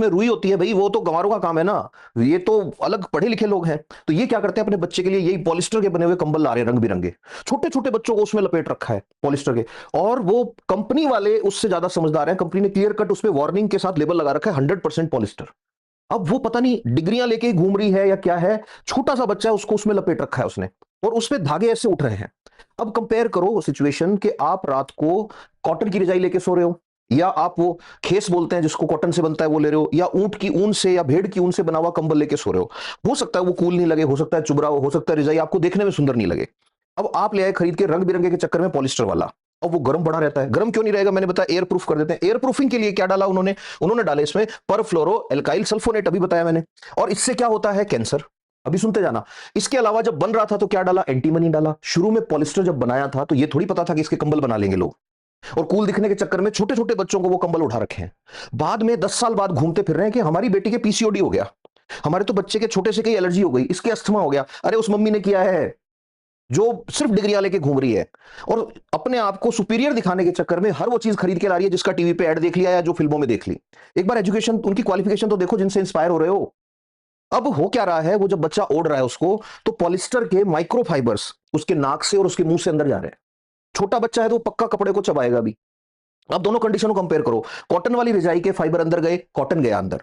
में रुई होती है भाई, वो तो गंवारों का काम है ना। ये तो अलग पढ़े लिखे लोग हैं। तो ये क्या करते हैं, अपने बच्चे के लिए यही पॉलिस्टर के बने हुए कंबल ला रहे हैं रंग बिरंगे। छोटे छोटे बच्चों को उसमें लपेट रखा है पॉलिस्टर के। और वो कंपनी वाले उससे ज्यादा समझदार हैं, कंपनी ने क्लियर कट उस पर वार्निंग के साथ लेबल लगा रखा है 100% पॉलिस्टर। अब वो पता नहीं डिग्रियां लेके ही घूम रही है या क्या है, छोटा सा बच्चा है उसको उसमें लपेट रखा है उसने, और उसमें धागे ऐसे उठ रहे हैं। अब कंपेयर करो सिचुएशन कि आप रात को कॉटन की रजाई लेके सो रहे हो, या आप वो खेस बोलते हैं जिसको कॉटन से बनता है वो ले रहे हो, या ऊंट की ऊन से या भेड़ की ऊन से बना हुआ कंबल लेके सो रहे हो सकता है वो कूल नहीं लगे, हो सकता है चुभ रहा हो सकता है रजाई आपको देखने में सुंदर नहीं लगे। अब आप ले आए खरीद के रंग बिरंगे के चक्कर में पॉलिस्टर वाला, और वो गर्म बड़ा रहता है। गर्म क्यों नहीं रहेगा, मैंने बताया एयर प्रूफ कर देते हैं। एयर प्रूफिंग के लिए क्या डाला उन्होंने, उन्होंने डाले इसमें परफ्लोरो एल्काइल सल्फोनेट, अभी बताया मैंने। और इससे क्या होता है, कैंसर। अभी सुनते जाना। इसके अलावा जब बन रहा था तो क्या डाला, एंटीमनी डाला। शुरू में पॉलिस्टर जब बनाया था तो ये थोड़ी पता था कि इसके कंबल बना लेंगे लोग, और कूल दिखने के चक्कर में छोटे छोटे बच्चों को वो कंबल उठा रखे हैं। बाद में 10 साल बाद घूमते फिर रहे हैं कि हमारी बेटी के पीसीओडी हो गया, हमारे तो बच्चे के छोटे से कई एलर्जी हो गई, इसके अस्थमा हो गया। अरे उस मम्मी ने किया है जो सिर्फ डिग्रियां लेके घूम रही है, और अपने आप को सुपीरियर दिखाने के चक्कर में हर वो चीज खरीद के ला रही है जिसका टीवी पे ऐड देख लिया या जो फिल्मों में देख ली। एक बार एजुकेशन, उनकी क्वालिफिकेशन तो देखो जिनसे इंस्पायर हो रहे हो। अब हो क्या रहा है, वो जब बच्चा ओढ़ रहा है उसको, तो पॉलिस्टर के माइक्रोफाइबर्स उसके नाक से और उसके मुंह से अंदर जा रहे हैं। छोटा बच्चा है तो वो पक्का कपड़े को चबाएगा भी। अब दोनों कंडीशन को कंपेयर करो, कॉटन वाली रजाई के फाइबर अंदर गए, कॉटन गया अंदर।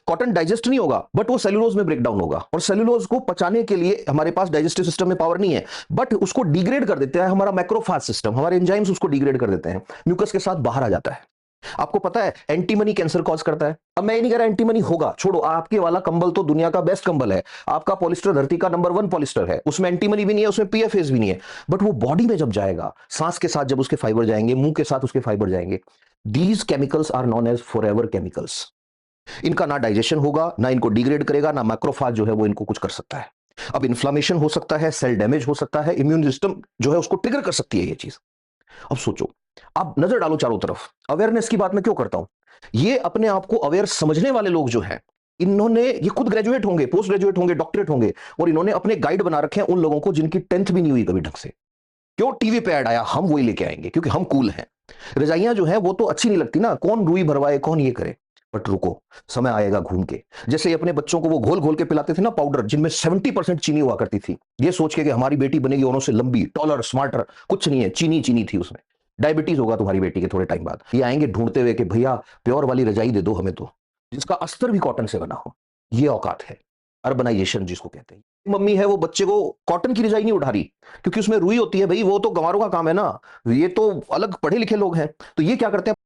कॉटन डाइजेस्ट नहीं होगा बट वो सेलुलोज में ब्रेक डाउन होगा, और सेलुलोज को पचाने के लिए हमारे पास डाइजेस्टिव सिस्टम में पावर नहीं है, बट उसको डिग्रेड कर देते हैं हमारा मैक्रोफाज सिस्टम, हमारे एंजाइम्स उसको डिग्रेड कर देते हैं, म्यूकस के साथ बाहर आ जाता है। आपको पता है एंटीमनी कैंसर कॉज करता है। अब मैं ये नहीं कह रहा एंटीमनी होगा, छोड़ो, आपके वाला कंबल तो दुनिया का बेस्ट कंबल है। आपका पॉलिस्टर धरती का नंबर 1 पॉलिस्टर है, उसमें एंटीमनी भी नहीं है, उसमें पीएफएस भी नहीं है। बट वो बॉडी में जब जाएगा, सांस के साथ जब उसके फाइबर जाएंगे, मुंह के साथ उसके फाइबर जाएंगे, these chemicals are known as forever chemicals. इनका ना डाइजेशन होगा, ना इनको डिग्रेड करेगा, ना मैक्रोफाज जो है वो इनको कुछ कर सकता है। अब इन्फ्लामेशन हो सकता है, सेल डैमेज हो सकता है, इम्यून सिस्टम जो है उसको ट्रिगर कर सकती है ये चीज। अब सोचो, आप नजर डालो चारों तरफ। अवेयरनेस की बात मैं क्यों करता हूं, ये अपने आप को अवेयर समझने वाले लोग जो हैं, इन्होंने, ये खुद ग्रेजुएट होंगे, पोस्ट ग्रेजुएट होंगे, डॉक्टरेट होंगे, और इन्होंने अपने गाइड बना रखे हैं उन लोगों को जिनकी 10th भी नहीं हुई कभी ढंग से। क्यों, टीवी पे ऐड आया हम वही लेके आएंगे क्योंकि हम कूल हैं। रजाइयां जो है वो तो अच्छी नहीं लगती ना, कौन रुई भरवाए कौन ये करे। बट रुको, समय आएगा घूम के। जैसे ही अपने बच्चों को वो घोल घोल के पिलाते थे ना पाउडर जिनमें 70% चीनी हुआ करती थी, ये सोच के कि हमारी बेटी बनेगी औरों से लंबी, टॉलर, स्मार्टर, कुछ नहीं है, चीनी चीनी थी उसमें। डायबिटीज होगा तुम्हारी बेटी के थोड़े टाइम बाद। ये आएंगे ढूंढते हुए कि भैया प्योर वाली रजाई दे दो हमें, तो जिसका अस्तर भी कॉटन से बना हो। ये औकात है अर्बनाइजेशन जिसको कहते हैं। मम्मी है वो बच्चे को कॉटन की रजाई नहीं उठा रही क्योंकि उसमें रुई होती है भाई, वो तो गंवारों का काम है ना। ये तो अलग पढ़े लिखे लोग हैं। तो ये क्या करते हैं,